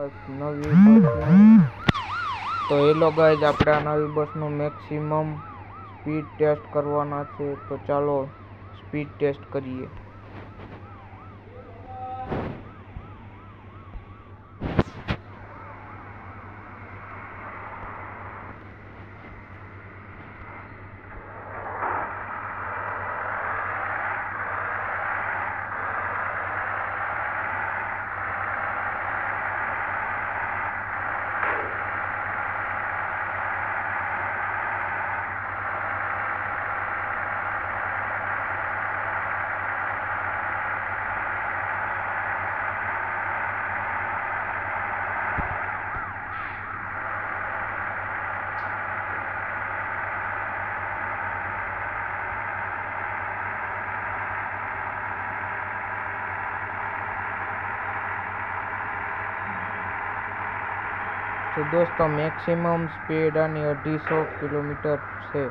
નવી બસનું તો હેલો ગાઈઝ, આપણે આ નવી બસનું મેક્સિમમ સ્પીડ ટેસ્ટ કરવાના છે. તો ચાલો સ્પીડ ટેસ્ટ કરીએ. તો દોસ્તો મેક્સિમમ સ્પીડ આની 250 કિલોમીટર છે.